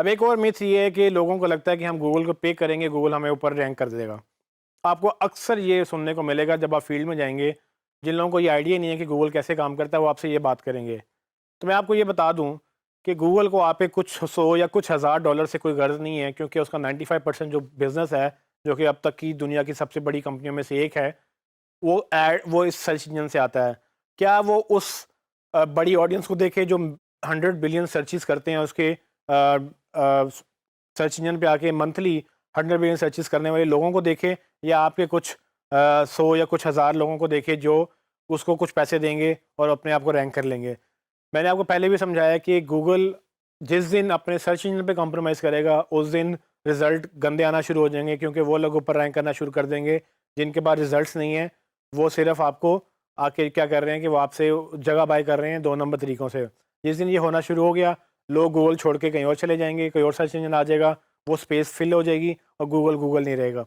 अब एक और मिथ ये है कि लोगों को लगता है कि हम गूगल को पे करेंगे, गूगल हमें ऊपर रैंक कर देगा। आपको अक्सर ये सुनने को मिलेगा जब आप फील्ड में जाएँगे, जिन लोगों को ये आइडिया नहीं है कि गूगल कैसे काम करता है, वो आपसे ये बात करेंगे। तो मैं आपको ये बता दूँ कि गूगल को आप पे कुछ 100 या कुछ हज़ार डॉलर से कोई गर्ज़ नहीं है, क्योंकि उसका 95% जो बिज़नेस है, जो कि अब तक की दुनिया की सबसे बड़ी कंपनियों में से एक है, वो इस सर्च इंजन से आता है। क्या वो उस बड़ी ऑडियंस को देखे जो 100 बिलियन सर्चेज़ करते हैं उसके सर्च इंजन पे आके मंथली 100 बिलियन सर्चेज़ करने वाले लोगों को देखे, या आपके कुछ 100 या कुछ हज़ार लोगों को देखे जो उसको कुछ पैसे देंगे और अपने आप को रैंक कर लेंगे। मैंने आपको पहले भी समझाया कि गूगल जिस दिन अपने सर्च इंजन पे कॉम्प्रोमाइज़ करेगा, उस दिन रिज़ल्ट गंदे आना शुरू हो जाएँगे, क्योंकि वो लोग ऊपर रैंक करना शुरू कर देंगे, जिनके पास रिज़ल्ट्स नहीं हैं। वो सिर्फ़ आपको आके क्या कर रहे हैं कि वो आपसे जगह बाय कर रहे हैं 2 नंबर तरीकों से। जिस दिन ये होना शुरू हो गया, लोग गूगल छोड़ के कहीं और चले जाएँगे, कोई और सर्च इंजन आ जाएगा, वो स्पेस फ़िल हो जाएगी और गूगल, गूगल नहीं रहेगा।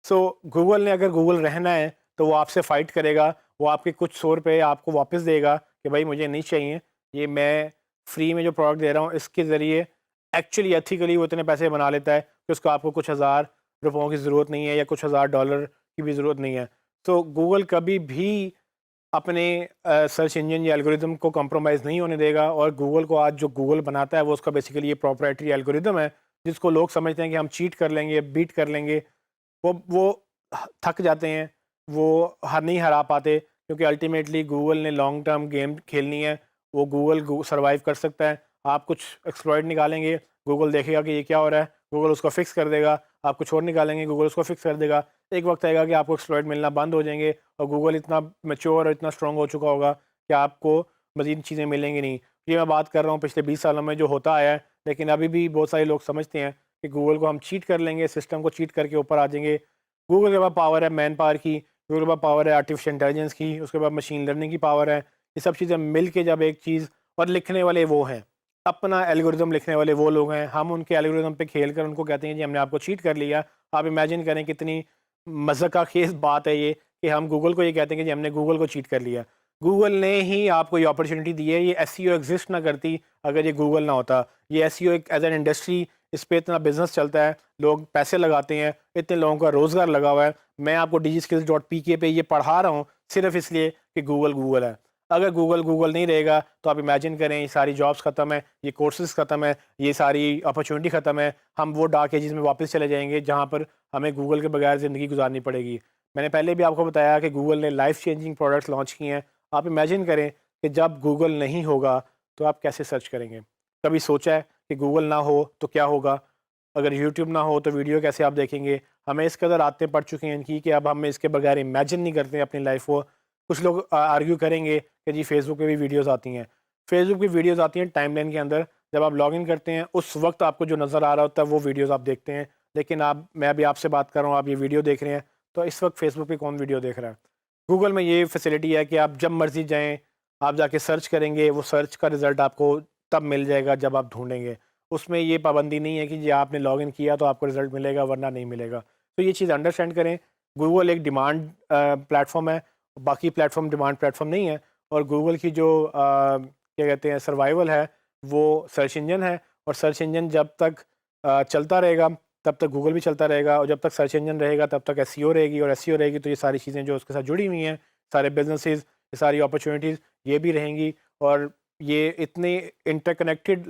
सो गूगल ने अगर गूगल रहना है, तो वो आपसे फ़ाइट करेगा, वो आपके कुछ 100 रुपए आपको वापस देगा कि भाई मुझे नहीं चाहिए, ये मैं फ्री में जो प्रोडक्ट दे रहा हूँ इसके ज़रिए एक्चुअली एथिकली वो इतने पैसे बना लेता है कि उसको आपको कुछ हज़ार रुपयों की ज़रूरत नहीं है या कुछ हज़ार डॉलर की भी ज़रूरत नहीं है। तो गूगल कभी भी अपने सर्च इंजन या एल्गोरिदम को कॉम्प्रोमाइज़ नहीं होने देगा, और गूगल को आज जो गूगल बनाता है वो उसका बेसिकली ये प्रोप्राइटरी एल्गोरिदम है, जिसको लोग समझते हैं कि हम चीट कर लेंगे, बीट कर लेंगे। वो थक जाते हैं, वो नहीं हरा पाते, क्योंकि अल्टीमेटली गूगल ने लॉन्ग टर्म गेम खेलनी है। वो गूगल सर्वाइव कर सकता है। आप कुछ एक्सप्लॉइट निकालेंगे, गूगल देखेगा कि ये क्या हो रहा है, गूगल उसको फिक्स कर देगा। आप कुछ और निकालेंगे, गूगल उसको फिक्स कर देगा। एक वक्त आएगा कि आपको एक्सप्लॉइट मिलना बंद हो जाएंगे, और गूगल इतना मैच्योर और इतना स्ट्रॉन्ग हो चुका होगा कि आपको मज़ीद चीज़ें मिलेंगी नहीं। ये मैं बात कर रहा हूँ पिछले 20 सालों में जो होता आया है, लेकिन अभी भी बहुत सारे लोग समझते हैं कि गूगल को हम चीट कर लेंगे, सिस्टम को चीट करके ऊपर आ जाएंगे। गूगल के पास पावर है मैन पावर की, गूगल के पास पावर है आर्टिफिशियल इंटेलिजेंस की, उसके पास मशीन लर्निंग की पावर है। ये सब चीज़ें मिल के जब एक चीज़, और लिखने वाले वो हैं, अपना एल्गोरिदम लिखने वाले वो लोग हैं। हम उनके एल्गोरिदम पे खेल कर उनको कहते हैं जी हमने आपको चीट कर लिया। आप इमेजिन करें कितनी मज़ाक का खेज बात है ये, कि हम गूगल को ये कहते हैं कि जी हमने गूगल को चीट कर लिया। गूगल ने ही आपको ये अपॉर्चुनिटी दी है। ये एसईओ एग्जिस्ट ना करती अगर ये गूगल ना होता। ये एसईओ एक एज एन इंडस्ट्री, इस पे इतना बिजनेस चलता है, लोग पैसे लगाते हैं, इतने लोगों का रोज़गार लगा हुआ है। मैं आपको डिजिस्किल्स.pk पे ये पढ़ा रहा हूँ सिर्फ इसलिए कि गूगल गूगल है। अगर गूगल गूगल नहीं रहेगा तो आप इमेजिन करें, ये सारी जॉब्स ख़त्म है, ये कोर्सेज़ ख़त्म है, ये सारी अपॉर्चुनिटी ख़त्म है। हम वो डार्क एजेस में वापस चले जाएँगे जहाँ पर हमें गूगल के बगैर ज़िंदगी गुज़ारनी पड़ेगी। मैंने पहले भी आपको बताया कि गूगल ने लाइफ़ चेंजिंग प्रोडक्ट्स लॉन्च किए हैं। आप इमेजिन करें कि जब गूगल नहीं होगा तो आप कैसे सर्च करेंगे? कभी सोचा है कि गूगल ना हो तो क्या होगा? अगर यूट्यूब ना हो तो वीडियो कैसे आप देखेंगे? हमें इस कदर आदतें पड़ चुकी हैं इनकी कि अब हम इसके बगैर इमेजिन नहीं करते अपनी लाइफ़ को। कुछ लोग आर्ग्यू करेंगे कि जी फेसबुक पे भी वीडियोज़ आती हैं। फेसबुक पे वीडियोज़ आती हैं टाइमलाइन के अंदर, जब आप लॉगिन करते हैं उस वक़्त आपको जो नज़र आ रहा होता है वो वीडियोज़ आप देखते हैं। लेकिन मैं अभी आपसे बात कर रहा हूँ, आप ये वीडियो देख रहे हैं, तो इस वक़्त फेसबुक पे कौन वीडियो देख रहा है? गूगल में ये फैसिलिटी है कि आप जब मर्ज़ी जाएँ, आप जाके सर्च करेंगे, वो सर्च का रिज़ल्ट आपको तब मिल जाएगा जब आप ढूँढेंगे। उसमें ये पाबंदी नहीं है कि जी आपने लॉगिन किया तो आपको रिज़ल्ट मिलेगा वरना नहीं मिलेगा। तो ये चीज़ अंडरस्टैंड करें, गूगल एक डिमांड प्लेटफ़ॉर्म है, बाकी प्लेटफ़ॉर्म डिमांड प्लेटफ़ॉर्म नहीं है। और गूगल की जो क्या कहते हैं सर्वाइवल है, वो सर्च इंजन है, और सर्च इंजन जब तक चलता रहेगा तब तक गूगल भी चलता रहेगा, और जब तक सर्च इंजन रहेगा तब तक एसईओ रहेगी, और एसईओ रहेगी तो ये सारी चीज़ें जो उसके साथ जुड़ी हुई हैं, सारे बिज़नेसेस, ये सारी अपॉर्चुनिटीज़ ये भी रहेंगी। और ये इतने इंटरकनेक्टेड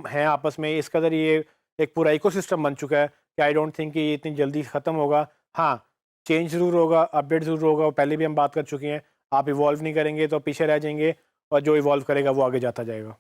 हैं आपस में, इस कदर ये एक पूरा इकोसिस्टम बन चुका है कि आई डोंट थिंक कि ये इतनी जल्दी ख़त्म होगा। हाँ, चेंज ज़रूर होगा, अपडेट ज़रूर होगा, वो पहले भी हम बात कर चुके हैं। आप इवॉल्व नहीं करेंगे तो पीछे रह जाएँगे, और जो इवॉल्व करेगा वो आगे जाता जाएगा।